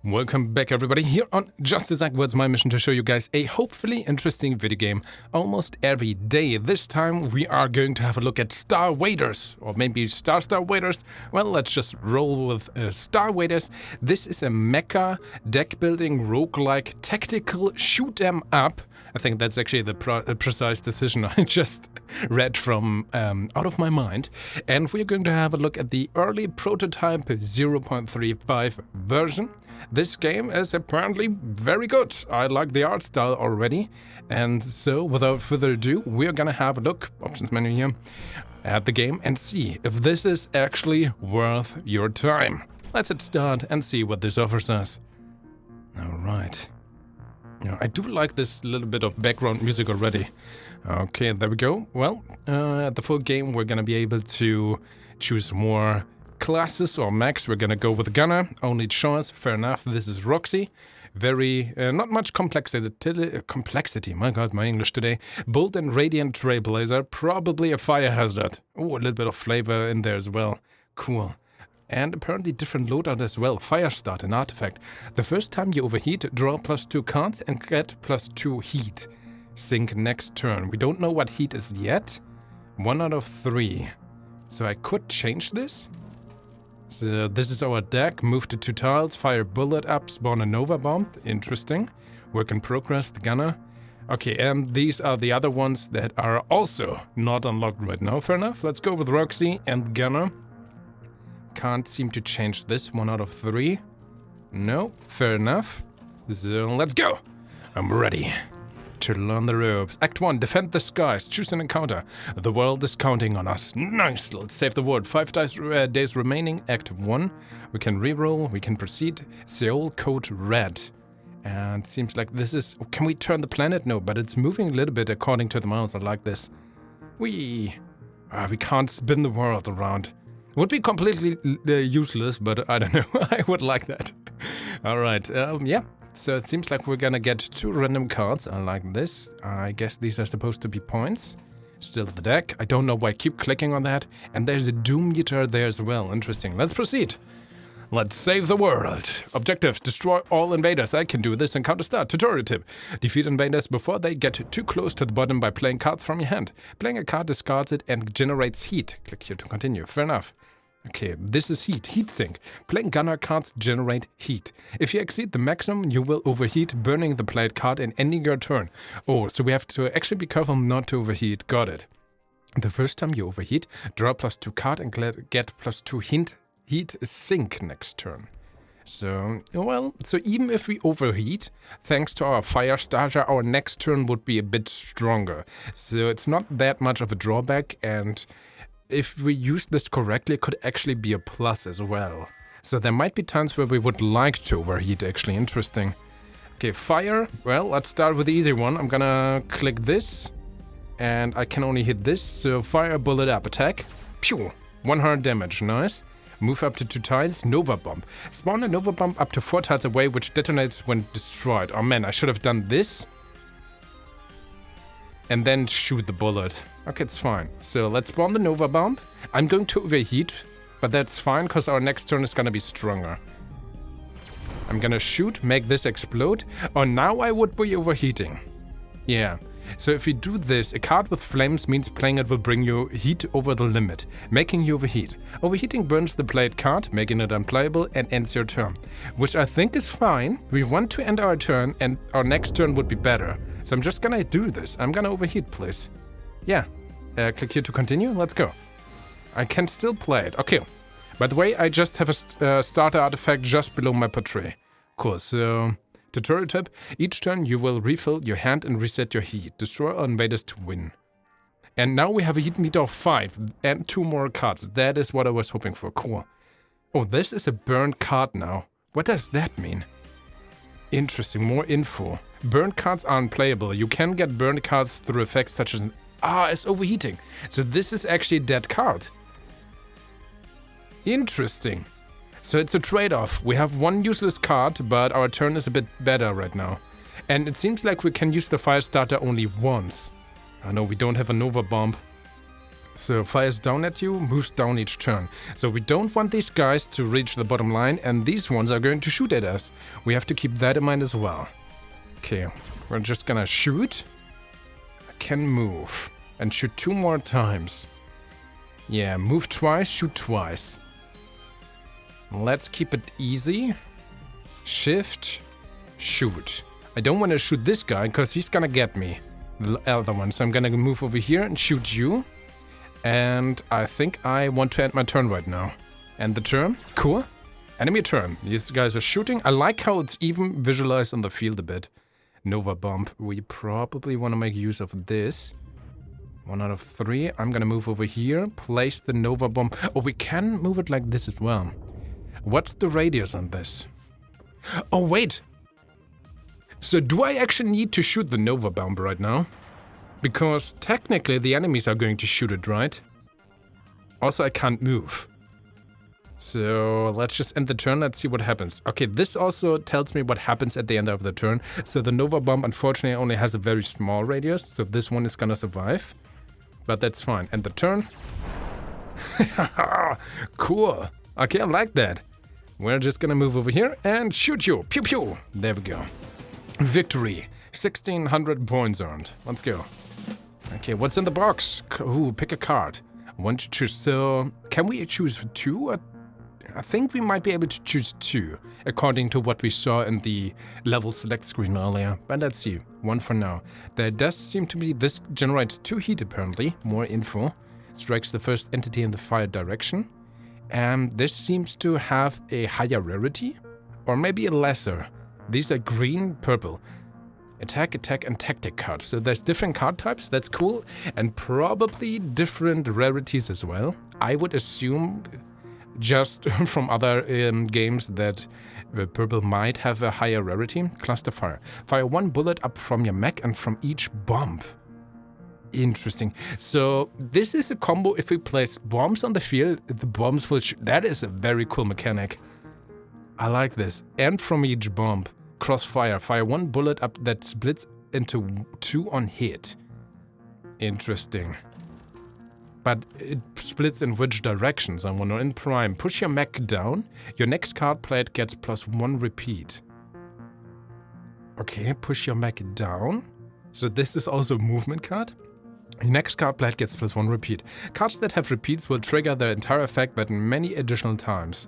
Welcome back, everybody, here on JustDaZack, where it's my mission to show you guys a hopefully interesting video game almost every day. This time we are going to have a look at StarVaders, or maybe StarVaders. Well, let's just roll with StarVaders. This is a mecha deck-building roguelike tactical shoot-'em-up. I think that's actually the precise decision I just read from out of my mind. And we're going to have a look at the early prototype 0.35 version. This game is apparently very good. I like the art style already. And so, without further ado, we're gonna have a look, options menu here, at the game and see if this is actually worth your time. Let's hit start and see what this offers us. Alright. Yeah, I do like this little bit of background music already. Okay, there we go. Well, at the full game, we're gonna be able to choose more classes or mechs. We're gonna go with a gunner, only choice, fair enough. This is Roxy. Very, not much complexity, my god, my English today. Bold and radiant trailblazer, probably a fire hazard. Oh, a little bit of flavor in there as well. Cool. And apparently different loadout as well. Firestart, an artifact. The first time you overheat, draw +2 cards and get +2 heat. Sync next turn. We don't know what heat is yet. 1 out of 3. So I could change this. So this is our deck. Move to 2 tiles, fire bullet up, spawn a Nova Bomb. Interesting. Work in progress, the gunner. Okay, and these are the other ones that are also not unlocked right now. Fair enough. Let's go with Roxy and gunner. Can't seem to change this. 1 out of 3. No, fair enough. So let's go. I'm ready to learn the ropes. Act 1, defend the skies. Choose an encounter. The world is counting on us. Nice. Let's save the world. 5 days remaining. Act 1. We can reroll. We can proceed. Seoul code red. And seems like this is... Oh, can we turn the planet? No, but it's moving a little bit according to the mouse. I like this. We can't spin the world around. Would be completely useless, but I don't know. I would like that. All right. Yeah. So it seems like we're gonna get 2 random cards. I like this. I guess these are supposed to be points. Still the deck. I don't know why I keep clicking on that. And there's a doom meter there as well. Interesting. Let's proceed. Let's save the world. Objective, destroy all invaders. I can do this in Counter Start. Tutorial tip. Defeat invaders before they get too close to the bottom by playing cards from your hand. Playing a card discards it and generates heat. Click here to continue. Fair enough. Okay, this is heat. Heat sink. Playing gunner cards generate heat. If you exceed the maximum, you will overheat, burning the played card and ending your turn. Oh, so we have to actually be careful not to overheat. Got it. The first time you overheat, draw +2 card and get +2 heat sink next turn. So, well, so even if we overheat, thanks to our fire starter, our next turn would be a bit stronger. So it's not that much of a drawback, and if we use this correctly, it could actually be a plus as well. So there might be times where we would like to overheat, actually. Interesting. Okay, fire. Well, let's start with the easy one. I'm gonna click this, and I can only hit this. So fire bullet up, attack. Pew! 100 damage, nice. Move up to 2 tiles, Nova Bomb. Spawn a Nova Bomb up to 4 tiles away, which detonates when destroyed. Oh man, I should have done this. And then shoot the bullet. Okay, it's fine. So let's spawn the Nova Bomb. I'm going to overheat, but that's fine because our next turn is gonna be stronger. I'm gonna shoot, make this explode. Oh, now I would be overheating. Yeah. So if we do this, a card with flames means playing it will bring you heat over the limit, making you overheat. Overheating burns the played card, making it unplayable, and ends your turn. Which I think is fine. We want to end our turn, and our next turn would be better. So I'm just gonna do this. I'm gonna overheat, please. Yeah. Click here to continue. Let's go. I can still play it. Okay. By the way, I just have a starter artifact just below my portrait. Cool. So, tutorial tip. Each turn you will refill your hand and reset your heat. Destroy all invaders to win. And now we have a heat meter of 5 and 2 more cards. That is what I was hoping for. Cool. Oh, this is a burned card now. What does that mean? Interesting. More info. Burned cards are unplayable. You can get burned cards through effects such as... it's overheating. So this is actually a dead card. Interesting. So it's a trade-off. We have 1 useless card, but our turn is a bit better right now. And it seems like we can use the fire starter only once. Oh no, we don't have a Nova Bomb. So fires down at you, moves down each turn. So we don't want these guys to reach the bottom line, and these ones are going to shoot at us. We have to keep that in mind as well. Okay, we're just gonna shoot. I can move. And shoot 2 more times. Yeah, move twice, shoot twice. Let's keep it easy. Shift, shoot. I don't want to shoot this guy, because he's gonna get me. The other one. So I'm gonna move over here and shoot you. And I think I want to end my turn right now. End the turn. Cool. Enemy turn. These guys are shooting. I like how it's even visualized on the field a bit. Nova bomb. We probably want to make use of this. 1 out of 3. I'm gonna move over here. Place the Nova bomb. Oh, we can move it like this as well. What's the radius on this? Oh, wait. So do I actually need to shoot the Nova bomb right now? Because technically the enemies are going to shoot it, right? Also, I can't move. So let's just end the turn. Let's see what happens. Okay, this also tells me what happens at the end of the turn. So the Nova bomb, unfortunately, only has a very small radius. So this one is gonna survive. But that's fine. End the turn. Cool. Okay, I like that. We're just gonna move over here and shoot you. Pew pew. There we go. Victory. 1,600 points earned. Let's go. Okay, what's in the box? Ooh, pick a card. I want to choose. So, can we choose 2? I think we might be able to choose 2, according to what we saw in the level select screen earlier. But let's see. 1 for now. There does seem to be... This generates 2 heat, apparently. More info. Strikes the first entity in the fire direction. And this seems to have a higher rarity. Or maybe a lesser. These are green, purple. Attack, attack, and tactic cards. So there's different card types. That's cool. And probably different rarities as well. I would assume, just from other games, that purple might have a higher rarity. Cluster fire. Fire 1 bullet up from your mech and from each bomb. Interesting. So this is a combo. If we place bombs on the field, the bombs will shoot. That is a very cool mechanic. I like this. And from each bomb. Crossfire. Fire 1 bullet up that splits into 2 on hit. Interesting. But it splits in which directions? I wonder. In prime. Push your mech down. Your next card played gets +1 repeat. Okay, push your mech down. So this is also a movement card. Your next card played gets +1 repeat. Cards that have repeats will trigger their entire effect but many additional times,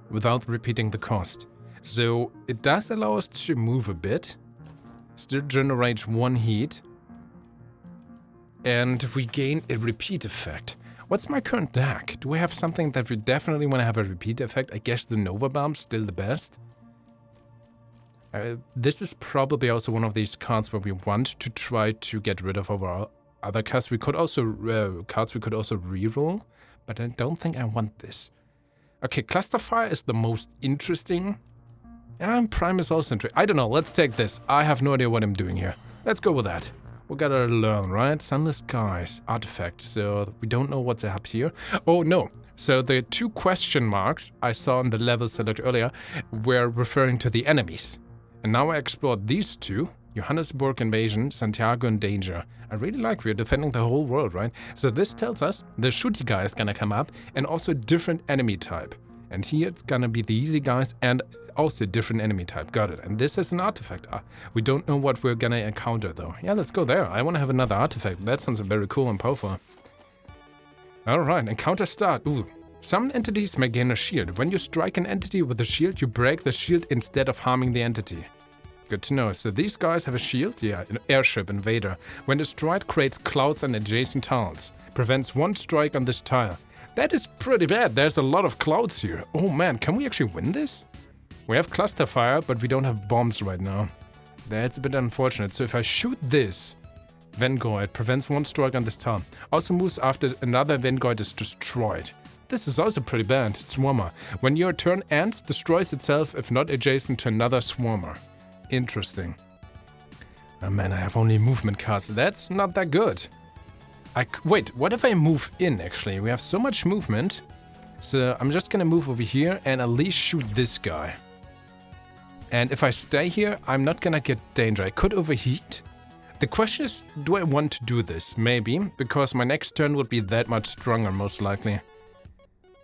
without repeating the cost. So it does allow us to move a bit, still generate 1 heat, and we gain a repeat effect. What's my current deck? Do we have something that we definitely want to have a repeat effect? I guess the Nova Bomb's still the best. This is probably also one of these cards where we want to try to get rid of our other cards. We could also reroll, but I don't think I want this. Okay, Cluster Fire is the most interesting. Prime is also interesting. I don't know, let's take this. I have no idea what I'm doing here. Let's go with that. We gotta learn, right? Sunless Skies, artifact. So we don't know what's up here. Oh, no. So the 2 question marks I saw in the level select earlier were referring to the enemies. And now I explored these 2. Johannesburg Invasion, Santiago in Danger. I really like we're defending the whole world, right? So this tells us the shooty guy is gonna come up and also different enemy type. And here it's gonna be the easy guys and also different enemy type. Got it. And this is an artifact. We don't know what we're gonna encounter though. Yeah, let's go there. I wanna have another artifact. That sounds very cool and powerful. Alright, encounter start. Ooh. Some entities may gain a shield. When you strike an entity with a shield, you break the shield instead of harming the entity. Good to know. So these guys have a shield? Yeah, an airship invader. When destroyed, creates clouds on adjacent tiles. Prevents 1 strike on this tile. That is pretty bad. There's a lot of clouds here. Oh man, can we actually win this? We have cluster fire, but we don't have bombs right now. That's a bit unfortunate. So if I shoot this Vanguard, prevents 1 strike on this tile. Also moves after another Vanguard is destroyed. This is also pretty bad. Swarmer. When your turn ends, destroys itself if not adjacent to another Swarmer. Interesting. Oh man, I have only movement cards. That's not that good. Wait, what if I move in, actually? We have so much movement. So I'm just gonna move over here and at least shoot this guy. And if I stay here, I'm not gonna get danger. I could overheat. The question is, do I want to do this? Maybe, because my next turn would be that much stronger, most likely.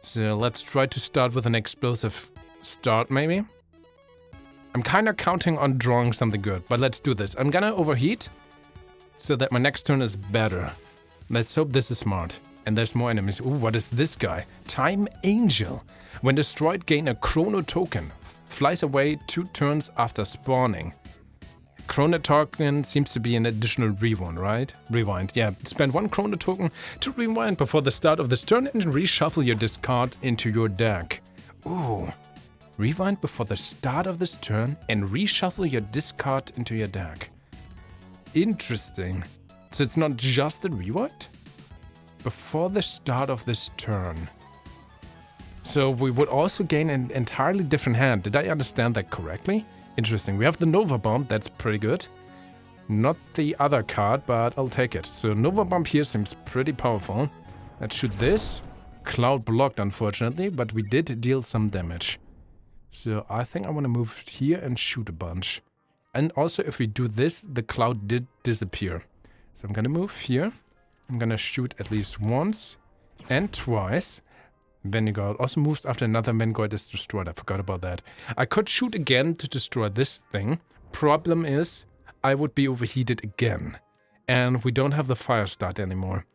So let's try to start with an explosive start, maybe. I'm kind of counting on drawing something good, but let's do this. I'm gonna overheat so that my next turn is better. Let's hope this is smart. And there's more enemies. Ooh, what is this guy? Time Angel. When destroyed, gain a chrono token. Flies away 2 turns after spawning. Chrono token seems to be an additional rewind, right? Rewind, yeah. Spend 1 chrono token to rewind before the start of this turn and reshuffle your discard into your deck. Ooh. Rewind before the start of this turn and reshuffle your discard into your deck. Interesting. So it's not just a rewind? Before the start of this turn. So we would also gain an entirely different hand. Did I understand that correctly? Interesting. We have the Nova Bomb. That's pretty good. Not the other card, but I'll take it. So Nova Bomb here seems pretty powerful. Let's shoot this. Cloud blocked, unfortunately, but we did deal some damage. So I think I want to move here and shoot a bunch. And also if we do this, the cloud did disappear. So I'm going to move here. I'm going to shoot at least once and twice. Vanguard also moves after another Vanguard is destroyed. I forgot about that. I could shoot again to destroy this thing. Problem is, I would be overheated again. And we don't have the fire start anymore.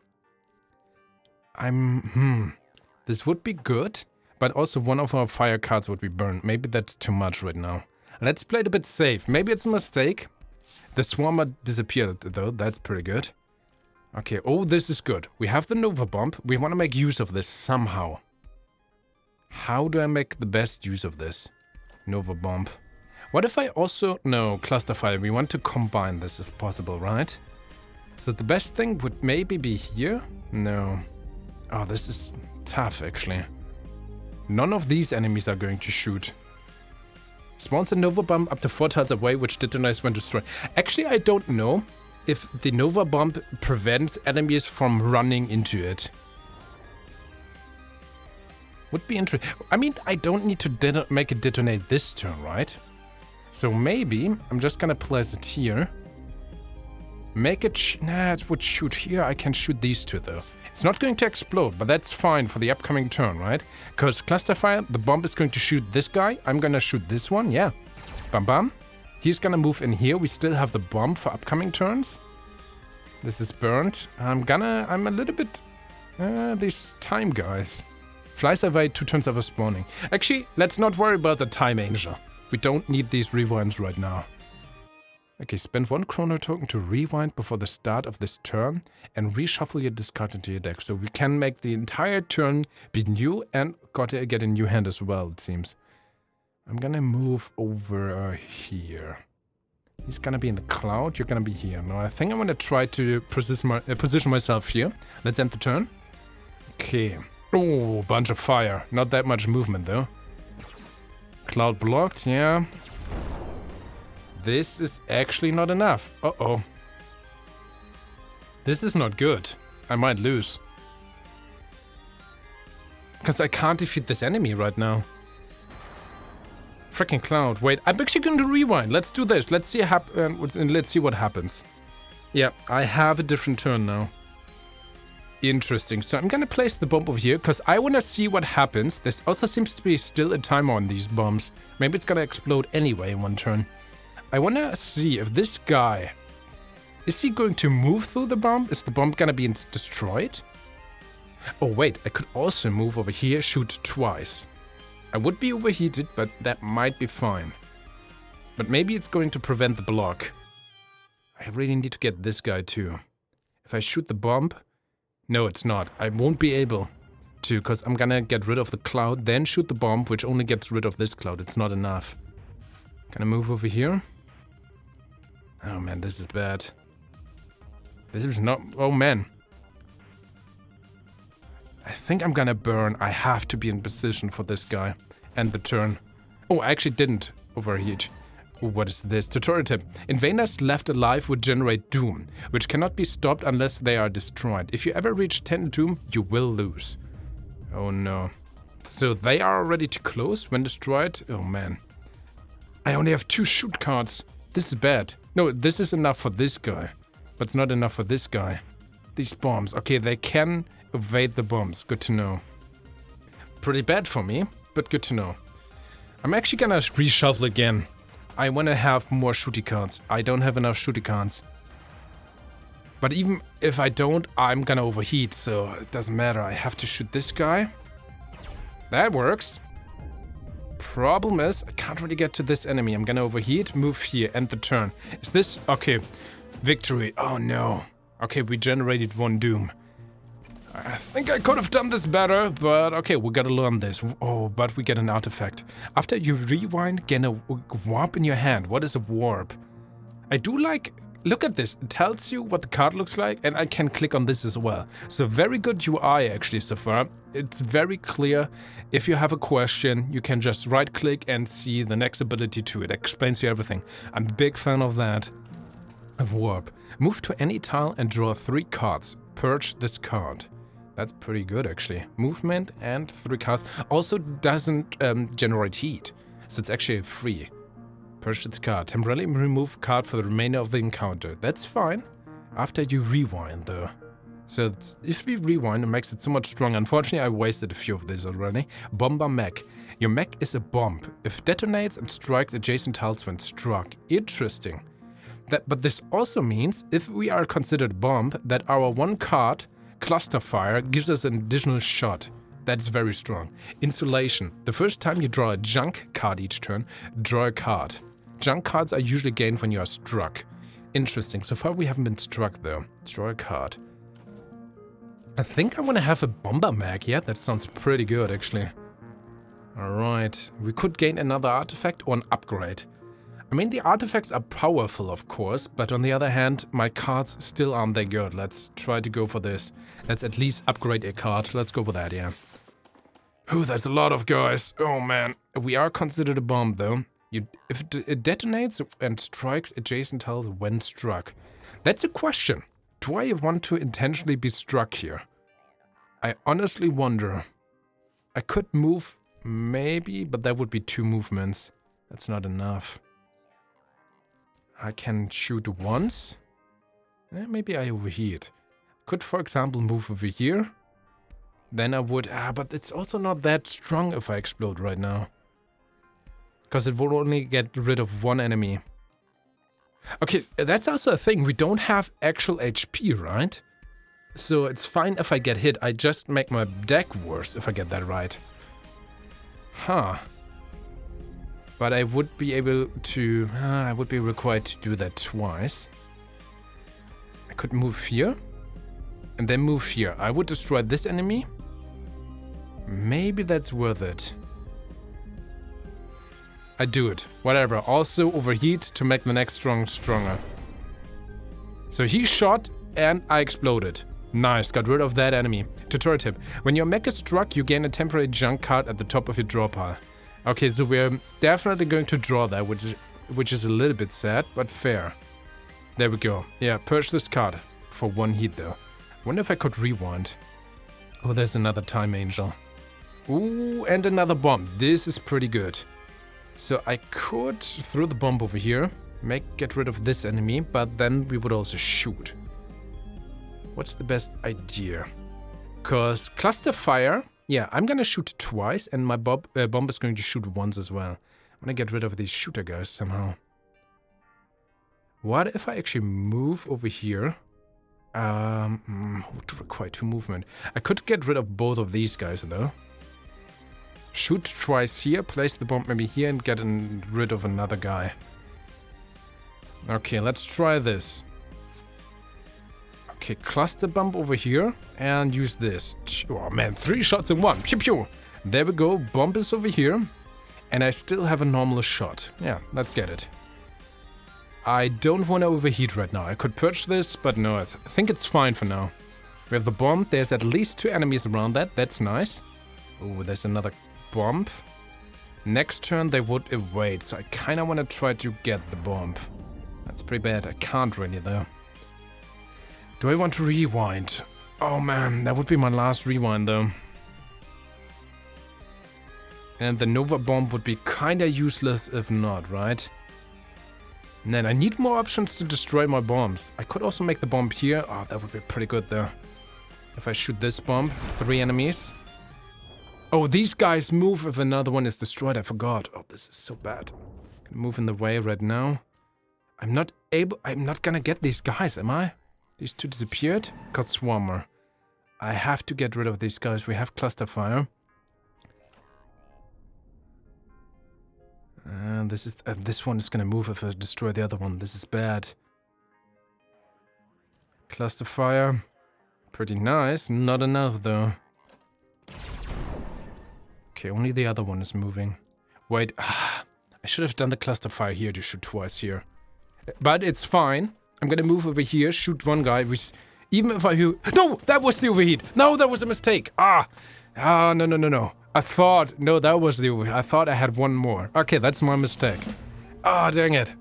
This would be good. But also one of our fire cards would be burned. Maybe that's too much right now. Let's play it a bit safe. Maybe it's a mistake. The Swarmer disappeared though. That's pretty good. Okay, oh, this is good. We have the Nova Bomb. We want to make use of this somehow. How do I make the best use of this? Nova Bomb. What if I also... No, Cluster Fire. We want to combine this if possible, right? So the best thing would maybe be here? No. Oh, this is tough, actually. None of these enemies are going to shoot. Spawns a Nova Bomb up to 4 tiles away, which detonates when destroyed. Actually, I don't know if the Nova Bomb prevents enemies from running into it. Would be interesting. I mean, I don't need to make it detonate this turn, right? So maybe I'm just gonna place it here. Make it... Nah, it would shoot here. I can shoot these two, though. It's not going to explode, but that's fine for the upcoming turn, right? Because Cluster Fire, the bomb is going to shoot this guy. I'm gonna shoot this one, yeah. Bam bam. He's gonna move in here. We still have the bomb for upcoming turns. This is burned. I'm a little bit... these time guys. Flies away 2 turns after spawning. Actually, let's not worry about the Time Angel. We don't need these rewinds right now. Okay, spend 1 chrono token to rewind before the start of this turn and reshuffle your discard into your deck. So we can make the entire turn be new and get a new hand as well, it seems. I'm gonna move over here. He's gonna be in the cloud, you're gonna be here. No, I think I'm gonna try to position myself here. Let's end the turn. Okay. Oh, bunch of fire. Not that much movement though. Cloud blocked, yeah. This is actually not enough. Uh-oh. This is not good. I might lose. Because I can't defeat this enemy right now. Freaking cloud. Wait, I'm actually going to rewind. Let's do this. Let's see let's see what happens. Yeah, I have a different turn now. Interesting. So I'm going to place the bomb over here because I want to see what happens. There also seems to be still a timer on these bombs. Maybe it's going to explode anyway in 1 turn. I want to see if this guy... Is he going to move through the bomb? Is the bomb going to be destroyed? Oh, wait. I could also move over here, shoot twice. I would be overheated, but that might be fine. But maybe it's going to prevent the block. I really need to get this guy too. If I shoot the bomb... No, it's not. I won't be able to, because I'm going to get rid of the cloud, then shoot the bomb, which only gets rid of this cloud. It's not enough. Gonna move over here. Oh man, this is bad. This is not... Oh man. I think I'm gonna burn. I have to be in position for this guy. And the turn. Oh, I actually didn't overheat. Oh, what is this? Tutorial tip. Invaders left alive would generate doom, which cannot be stopped unless they are destroyed. If you ever reach 10 doom, you will lose. Oh no. So they are already too close when destroyed? Oh man. I only have 2 shoot cards. This is bad. No, this is enough for this guy. but it's not enough for this guy. These bombs. Okay, they can evade the bombs. Good to know. Pretty bad for me, but good to know. I'm actually gonna reshuffle again. I want to have more shooty cards. I don't have enough shooty cards. But even if I don't, I'm gonna overheat, so it doesn't matter. I have to shoot this guy. That works. Problem is, I can't really get to this enemy. I'm gonna overheat, move here, end the turn. Is this... Okay, victory. Oh no. Okay, we generated one doom. I think I could have done this better, but okay, we gotta learn this. Oh, but we get an artifact. After you rewind, get a warp in your hand. What is a warp? I do like... Look at this. It tells you what the card looks like, and I can click on this as well. So very good UI actually so far. It's very clear. If you have a question, you can just right-click and see the next ability to it. It explains you everything. I'm a big fan of that. A warp. Move to any tile and draw 3 cards. Purge this card. That's pretty good actually. Movement and 3 cards. Also doesn't generate heat, so it's actually free. Purge this card. Temporarily remove card for the remainder of the encounter. That's fine. After you rewind though. So if we rewind, it makes it so much stronger. Unfortunately, I wasted a few of these already. Bomber mech. Your mech is a bomb. If detonates and strikes adjacent tiles when struck. Interesting. But this also means if we are considered bomb, that our 1 card cluster fire gives us an additional shot. That's very strong. Insulation. The first time you draw a junk card each turn, draw a card. Junk cards are usually gained when you are struck. Interesting. So far we haven't been struck though. Draw a card. I think I want to have a bomber mag. Yeah, that sounds pretty good actually. Alright. We could gain another artifact or an upgrade. I mean, the artifacts are powerful, of course, but on the other hand, my cards still aren't that good. Let's try to go for this. Let's at least upgrade a card. Let's go with that, yeah. Ooh, that's a lot of guys. Oh, man. We are considered a bomb, though. If it detonates and strikes adjacent tiles when struck. That's a question. Do I want to intentionally be struck here? I honestly wonder. I could move, maybe, but that would be 2 movements. That's not enough. I can shoot once. Maybe I overheat. Could, for example, move over here. Then I would... but it's also not that strong if I explode right now. Because it will only get rid of 1 enemy. Okay, that's also a thing. We don't have actual HP, right? So it's fine if I get hit. I just make my deck worse if I get that right. Huh. But I would be able to... I would be required to do that twice. I could move here. And then move here. I would destroy this enemy. Maybe that's worth it. I do it. Whatever. Also overheat to make the next stronger. So he shot and I exploded. Nice. Got rid of that enemy. Tutorial tip. When your mech is struck, you gain a temporary junk card at the top of your draw pile. Okay, so we're definitely going to draw that, which is a little bit sad, but fair. There we go. Yeah, purge this card for 1 heat, though. I wonder if I could rewind. Oh, there's another time angel. Ooh, and another bomb. This is pretty good. So I could throw the bomb over here, get rid of this enemy, but then we would also shoot. What's the best idea? Because cluster fire... Yeah, I'm gonna shoot twice, and my bomb is going to shoot once as well. I'm gonna get rid of these shooter guys somehow. What if I actually move over here? Would require 2 movement. I could get rid of both of these guys, though. Shoot twice here, place the bomb maybe here, and get rid of another guy. Okay, let's try this. Okay, cluster bomb over here and use this. Oh man, 3 shots in 1. Pew pew. There we go. Bomb is over here. And I still have a normal shot. Yeah, let's get it. I don't want to overheat right now. I could purge this, but no, I think it's fine for now. We have the bomb. There's at least 2 enemies around that. That's nice. Oh, there's another bomb. Next turn they would evade, so I kind of want to try to get the bomb. That's pretty bad. I can't really though. Do I want to rewind? Oh man, that would be my last rewind though. And the Nova Bomb would be kinda useless if not, right? And then I need more options to destroy my bombs. I could also make the bomb here. Oh, that would be pretty good there. If I shoot this bomb, 3 enemies. Oh, these guys move if another one is destroyed. I forgot. Oh, this is so bad. Gonna move in the way right now. I'm not gonna get these guys, am I? These 2 disappeared. Got Swarmer. I have to get rid of these guys. We have Cluster Fire. And this one is gonna move if I destroy the other one. This is bad. Cluster Fire. Pretty nice. Not enough, though. Okay, only the other one is moving. Wait. I should have done the Cluster Fire here to shoot twice here. But it's fine. I'm gonna move over here, shoot one guy. Even if I... No! That was the overheat! No, that was a mistake! No. I thought... No, that was the overheat. I thought I had one more. Okay, that's my mistake. Dang it.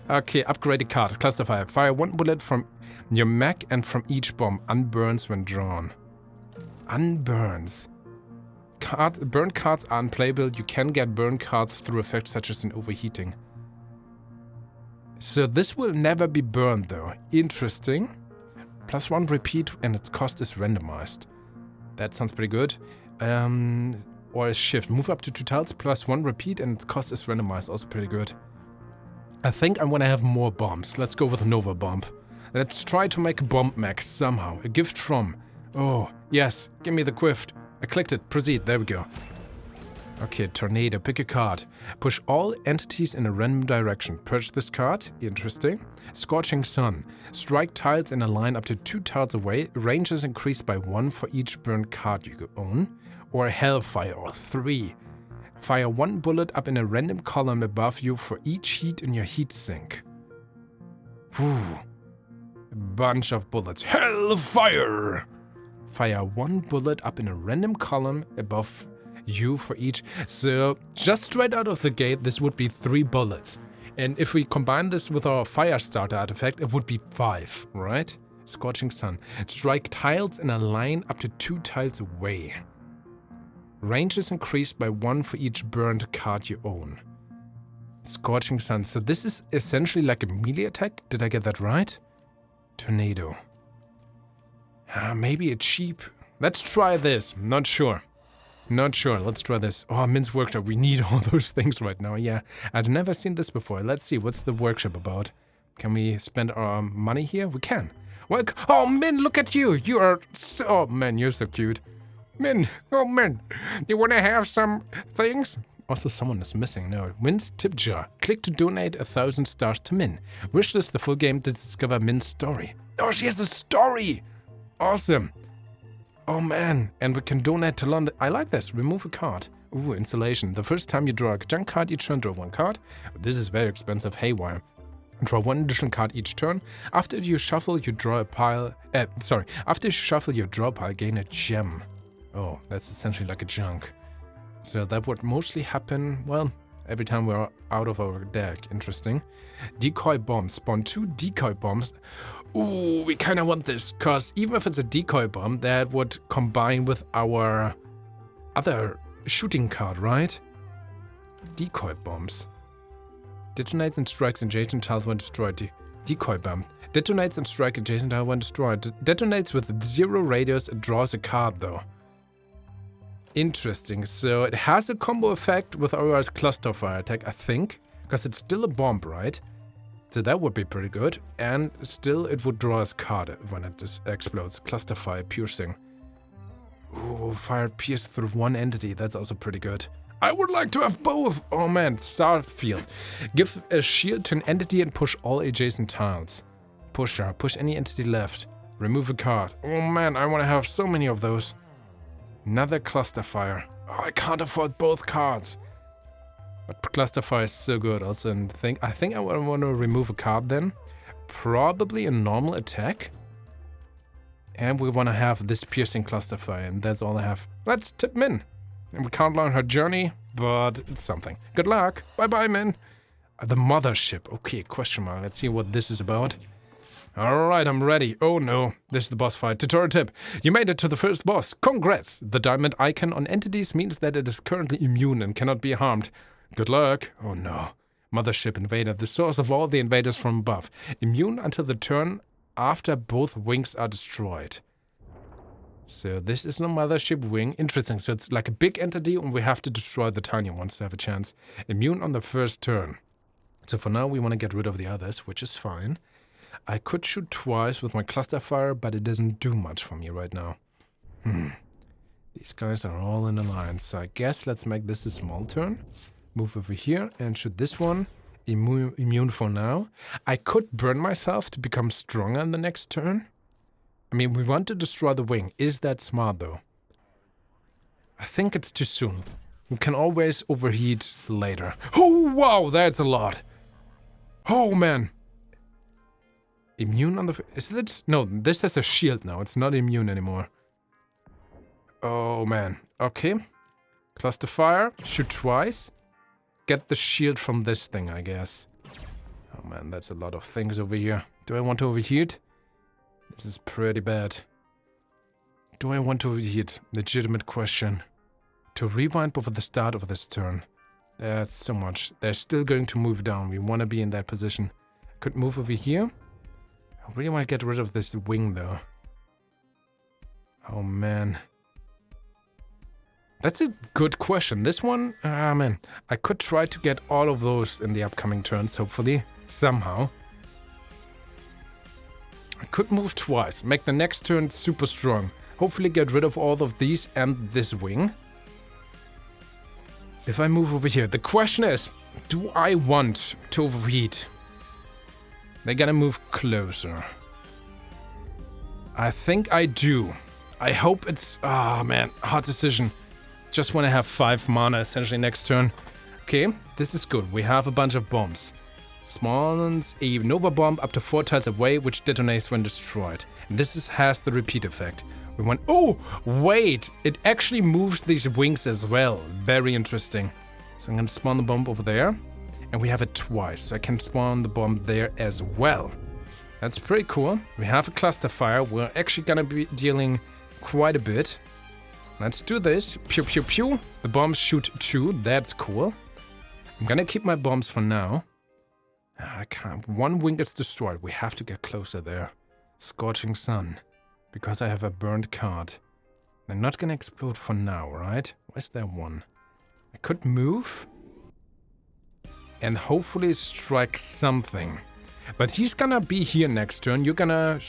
Okay, upgraded card. Cluster Fire. Fire 1 bullet from your mech and from each bomb. Unburns when drawn. Unburns. Burn cards are unplayable. You can get burn cards through effects such as an overheating. So this will never be burned though. Interesting. +1 repeat and its cost is randomized. That sounds pretty good. Or a shift. Move up to 2 tiles, +1 repeat and its cost is randomized. Also pretty good. I think I want to have more bombs. Let's go with Nova Bomb. Let's try to make a bomb mech somehow. A gift from... Oh, yes. Give me the gift. I clicked it. Proceed. There we go. Okay, Tornado. Pick a card. Push all entities in a random direction. Purge this card. Interesting. Scorching Sun. Strike tiles in a line up to 2 tiles away. Range is increased by 1 for each burned card you own. Or Hellfire, or 3. Fire 1 bullet up in a random column above you for each heat in your heat sink. Whew. A bunch of bullets. Hellfire! Fire 1 bullet up in a random column above you for each. So, just straight out of the gate, this would be 3 bullets. And if we combine this with our fire starter artifact, it would be 5, right? Scorching Sun. Strike tiles in a line up to 2 tiles away. Range is increased by 1 for each burned card you own. Scorching Sun. So this is essentially like a melee attack. Did I get that right? Tornado. Maybe a cheap... Let's try this. Not sure. Not sure. Let's try this. Oh, Min's Workshop. We need all those things right now. Yeah, I've never seen this before. Let's see. What's the workshop about? Can we spend our money here? We can. Well, oh, Min, look at you. You are so... Oh, man, you're so cute. Min. Oh, Min. You want to have some things? Also, someone is missing. No. Min's tip jar. Click to donate 1,000 stars to Min. Wishlist the full game to discover Min's story. Oh, she has a story. Awesome. Oh man, and we can donate to London. I like this. Remove a card. Ooh, installation. The first time you draw a junk card each turn, draw 1 card. This is very expensive. Haywire. Draw 1 additional card each turn. After you shuffle, you draw a pile. After you shuffle your draw pile, gain a gem. Oh, that's essentially like a junk. So that would mostly happen, well, every time we're out of our deck. Interesting. Decoy bombs. Spawn 2 decoy bombs. Ooh, we kind of want this, because even if it's a decoy bomb, that would combine with our other shooting card, right? Decoy bombs. Detonates and strikes adjacent tiles when destroyed. Decoy bomb. Detonates and strikes adjacent tiles when destroyed. Detonates with 0 radius and draws a card, though. Interesting. So it has a combo effect with our cluster fire attack, I think, because it's still a bomb, right? So that would be pretty good, and still it would draw us card when it just explodes. Cluster fire piercing. Ooh, fire pierced through 1 entity. That's also pretty good. I would like to have both. Oh man, Starfield. Give a shield to an entity and push all adjacent tiles. Pusher. Push any entity left. Remove a card. Oh man, I want to have so many of those. Another cluster fire. Oh, I can't afford both cards. But cluster fire is so good also, and I think I want to remove a card then. Probably a normal attack. And we want to have this piercing cluster fire, and that's all I have. Let's tip Min. And we can't learn her journey, but it's something. Good luck. Bye-bye, Min. The mothership. Okay, question mark. Let's see what this is about. Alright, I'm ready. Oh no, this is the boss fight. Tutorial tip. You made it to the first boss. Congrats. The diamond icon on entities means that it is currently immune and cannot be harmed. Good luck. Oh no. Mothership invader, the source of all the invaders from above. Immune until the turn after both wings are destroyed. So this is the mothership wing. Interesting. So it's like a big entity and we have to destroy the tiny ones to have a chance. Immune on the first turn. So for now we want to get rid of the others, which is fine. I could shoot twice with my cluster fire, but it doesn't do much for me right now. These guys are all in alliance. So I guess let's make this a small turn. Move over here and shoot this one. Immune for now. I could burn myself to become stronger in the next turn. I mean, we want to destroy the wing. Is that smart, though? I think it's too soon. We can always overheat later. Oh, wow, that's a lot. Oh, man. Immune on the... Is this... No, this has a shield now. It's not immune anymore. Oh, man. Okay. Cluster fire. Shoot twice. Get the shield from this thing, I guess. Oh, man, that's a lot of things over here. Do I want to overheat? This is pretty bad. Do I want to overheat? Legitimate question. To rewind before the start of this turn. That's so much. They're still going to move down. We want to be in that position. Could move over here. I really want to get rid of this wing, though. Oh, man. That's a good question. This one, man. I could try to get all of those in the upcoming turns, hopefully. Somehow. I could move twice. Make the next turn super strong. Hopefully get rid of all of these and this wing. If I move over here. The question is, do I want to overheat? They're gonna move closer. I think I do. I hope it's... Ah, man. Hard decision. Just want to have 5 mana essentially next turn. Okay, this is good. We have a bunch of bombs. Spawns a Nova Bomb up to 4 tiles away, which detonates when destroyed. And this has the repeat effect. We want... Oh, wait! It actually moves these wings as well. Very interesting. So I'm going to spawn the bomb over there. And we have it twice. So I can spawn the bomb there as well. That's pretty cool. We have a cluster fire. We're actually going to be dealing quite a bit. Let's do this. Pew, pew, pew. The bombs shoot 2. That's cool. I'm going to keep my bombs for now. I can't. 1 wing is destroyed. We have to get closer there. Scorching Sun. Because I have a burned card. They're not gonna explode for now, right? Where's there one? I could move. And hopefully strike something. But he's gonna be here next turn. You're gonna...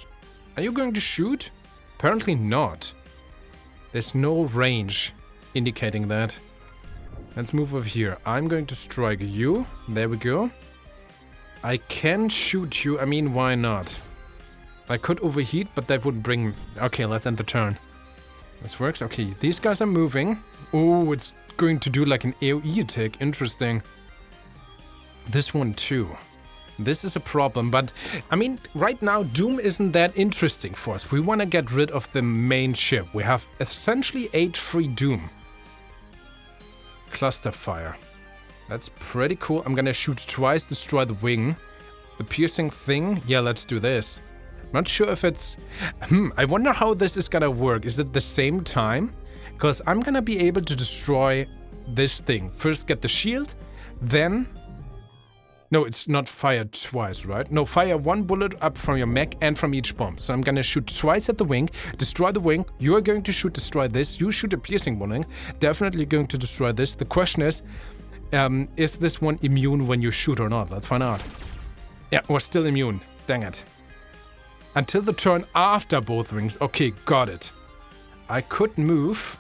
Are you going to shoot? Apparently not. There's no range indicating that. Let's move over here. I'm going to strike you. There we go. I can shoot you. I mean, why not? I could overheat, but that would bring... Okay, let's end the turn. This works. Okay, these guys are moving. Oh, it's going to do like an AoE attack. Interesting. This one too. This is a problem, but... I mean, right now, Doom isn't that interesting for us. We want to get rid of the main ship. We have essentially 8 free Doom. Cluster fire. That's pretty cool. I'm gonna shoot twice, destroy the wing. The piercing thing? Yeah, let's do this. Not sure if it's... I wonder how this is gonna work. Is it the same time? Because I'm gonna be able to destroy this thing. First get the shield, then... No, it's not fired twice, right? No, fire 1 bullet up from your mech and from each bomb. So I'm gonna shoot twice at the wing, destroy the wing. You are going to destroy this. You shoot a piercing one. Definitely going to destroy this. The question is this one immune when you shoot or not? Let's find out. Yeah, we're still immune. Dang it. Until the turn after both wings. Okay, got it. I could move,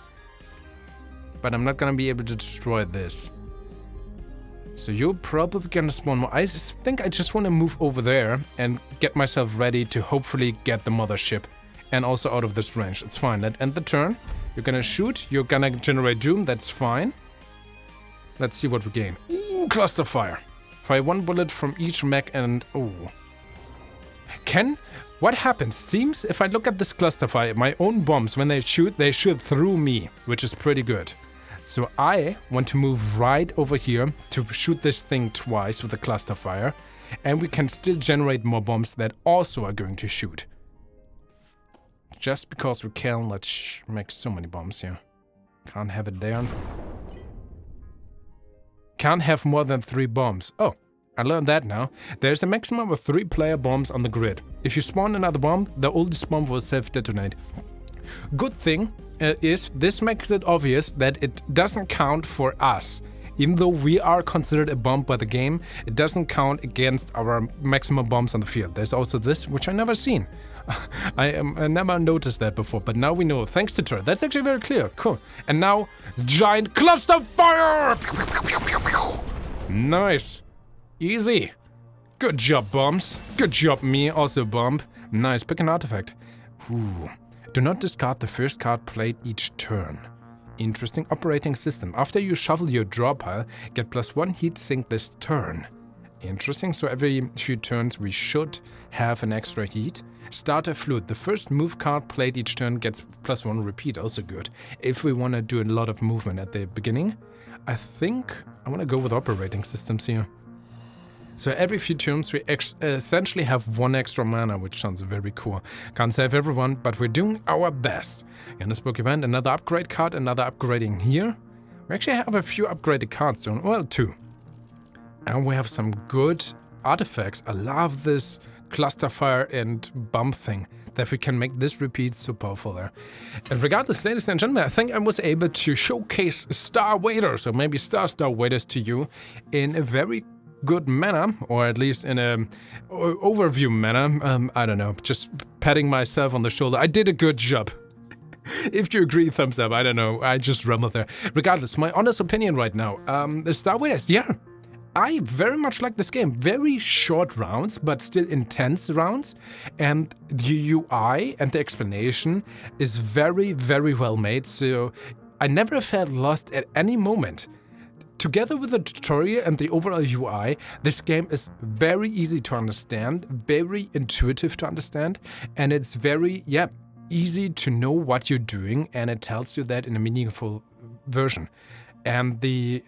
but I'm not gonna be able to destroy this. So you're probably gonna spawn more. I think I just want to move over there and get myself ready to hopefully get the mothership and also out of this range. It's fine. Let's end the turn. You're gonna shoot. You're gonna generate Doom. That's fine. Let's see what we gain. Ooh, cluster fire. Fire 1 bullet from each mech and... Oh. What happens? Seems if I look at this cluster fire, my own bombs, when they shoot through me, which is pretty good. So I want to move right over here to shoot this thing twice with a cluster fire. And we can still generate more bombs that also are going to shoot. Just because we can, let's make so many bombs here. Can't have it there. Can't have more than 3 bombs. Oh, I learned that now. There's a maximum of 3 player bombs on the grid. If you spawn another bomb, the oldest bomb will self-detonate. Good thing is this makes it obvious that it doesn't count for us. Even though we are considered a bomb by the game, it doesn't count against our maximum bombs on the field. There's also this, which I never seen. I never noticed that before, but now we know. Thanks to Tur. That's actually very clear. Cool. And now, giant cluster fire! Nice. Easy. Good job, bombs. Good job, me. Also, bomb. Nice. Pick an artifact. Ooh. Do not discard the first card played each turn. Interesting operating system. After you shuffle your draw pile, get +1 heat sink this turn. Interesting. So every few turns we should have an extra heat. Starter flute. The first move card played each turn gets +1 repeat. Also good. If we want to do a lot of movement at the beginning, I think I want to go with operating systems here. So every few turns we essentially have 1 extra mana, which sounds very cool. Can't save everyone, but we're doing our best. In this book event, another upgrade card, another upgrading here. We actually have a few upgraded cards, well, 2. And we have some good artifacts. I love this cluster fire and bump thing, that we can make this repeat so powerful there. And regardless, ladies and gentlemen, I think I was able to showcase StarVaders, or maybe StarVaders to you in a very good manner, or at least in a overview manner. I don't know, just patting myself on the shoulder. I did a good job. If you agree, thumbs up. I don't know, I just rumbled there. Regardless, my honest opinion right now, the StarVaders, yeah, I very much like this game. Very short rounds, but still intense rounds. And the UI and the explanation is very, very well made. So I never felt lost at any moment. Together with the tutorial and the overall UI, this game is very easy to understand, very intuitive to understand, and it's very, easy to know what you're doing, and it tells you that in a meaningful version. And the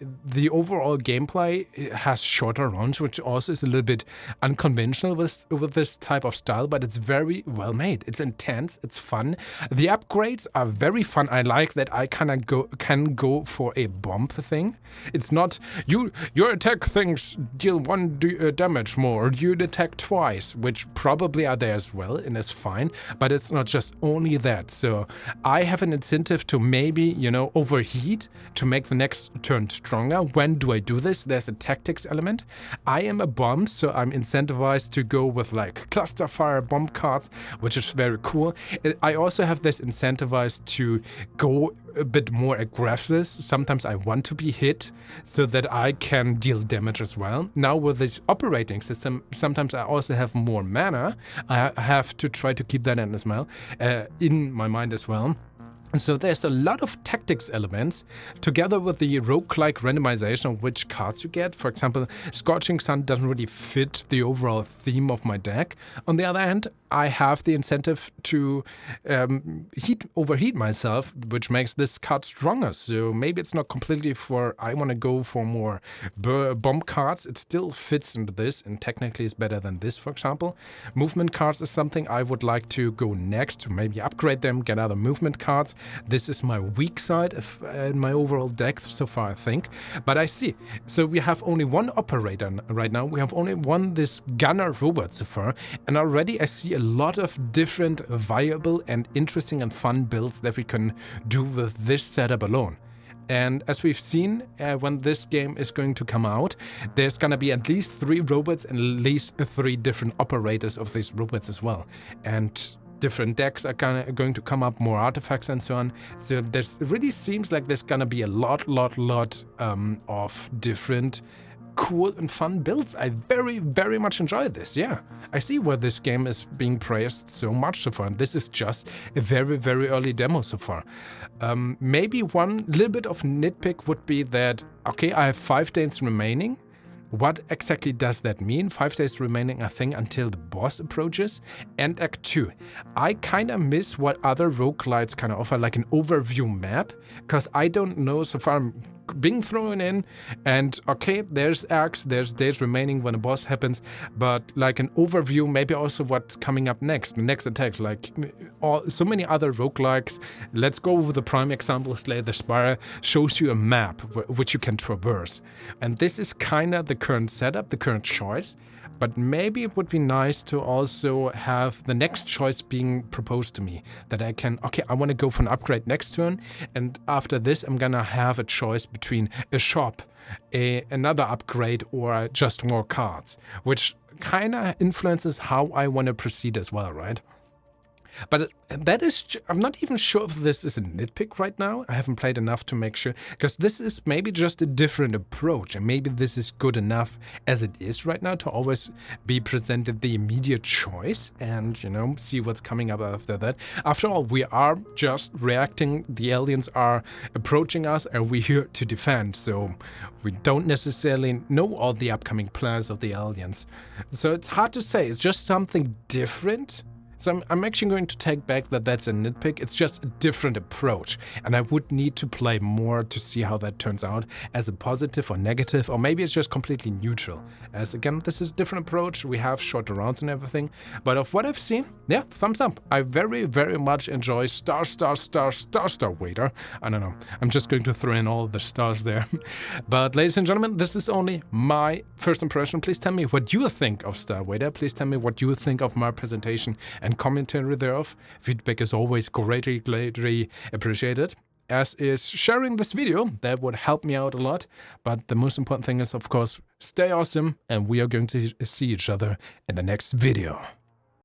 overall gameplay has shorter rounds, which also is a little bit unconventional with this type of style, but it's very well made. It's intense, it's fun. The upgrades are very fun. I like that I can go for a bomb thing. It's not your attack things deal 1 damage more. You attack twice, which probably are there as well, and it's fine. But it's not just only that. So I have an incentive to maybe overheat to make the next turn stronger. When do I do this? There's a tactics element. I am a bomb, so I'm incentivized to go with like cluster fire bomb cards, which is very cool. I also have this incentivized to go a bit more aggressive. Sometimes I want to be hit so that I can deal damage as well. Now with this operating system, sometimes I also have more mana. I have to try to keep that in as well, in my mind as well. So there's a lot of tactics elements, together with the roguelike randomization of which cards you get. For example, Scorching Sun doesn't really fit the overall theme of my deck. On the other hand, I have the incentive to overheat myself, which makes this card stronger. So maybe it's not completely I want to go for more bomb cards. It still fits into this, and technically is better than this, for example. Movement cards is something I would like to go next, to maybe upgrade them, get other movement cards. This is my weak side in my overall deck so far, I think. But I see. So we have only 1 operator right now. We have only this gunner robot so far. And already I see a lot of different viable and interesting and fun builds that we can do with this setup alone. And as we've seen, when this game is going to come out, there's going to be at least 3 robots and at least 3 different operators of these robots as well. And different decks are going to come up, more artifacts and so on. So it really seems like there's gonna be a lot of different cool and fun builds. I very, very much enjoy this. Yeah, I see where this game is being praised so much so far, and this is just a very, very early demo so far. Maybe one little bit of nitpick would be that, okay, I have 5 days remaining. What exactly does that mean? 5 days remaining, I think, until the boss approaches. And Act 2. I kind of miss what other roguelites kind of offer, like an overview map, because I don't know so far. I'm being thrown in, and okay, there's acts, there's days remaining when a boss happens, but like an overview, maybe also what's coming up next, the next attack, like so many other roguelikes. Let's go over the prime example. Slay the Spire shows you a map which you can traverse, and this is kind of the current setup, the current choice. But maybe it would be nice to also have the next choice being proposed to me, that I can, okay, I want to go for an upgrade next turn, and after this I'm gonna have a choice between a shop, another upgrade, or just more cards, which kind of influences how I want to proceed as well, right? But that is, I'm not even sure if this is a nitpick right now. I haven't played enough to make sure, because this is maybe just a different approach, and maybe this is good enough as it is right now to always be presented the immediate choice and, you know, see what's coming up after that. After all, we are just reacting, the aliens are approaching us, and we're here to defend, so we don't necessarily know all the upcoming plans of the aliens. So it's hard to say, it's just something different. So I'm actually going to take back that that's a nitpick. It's just a different approach, and I would need to play more to see how that turns out as a positive or negative, or maybe it's just completely neutral. As again, this is a different approach. We have shorter rounds and everything, but of what I've seen, yeah, thumbs up. I very, very much enjoy Star Vader. I don't know. I'm just going to throw in all the stars there. But ladies and gentlemen, this is only my first impression. Please tell me what you think of Star Vader. Please tell me what you think of my presentation and commentary thereof. Feedback is always greatly appreciated, as is sharing this video. That would help me out a lot. But the most important thing is, of course, stay awesome, and we are going to see each other in the next video.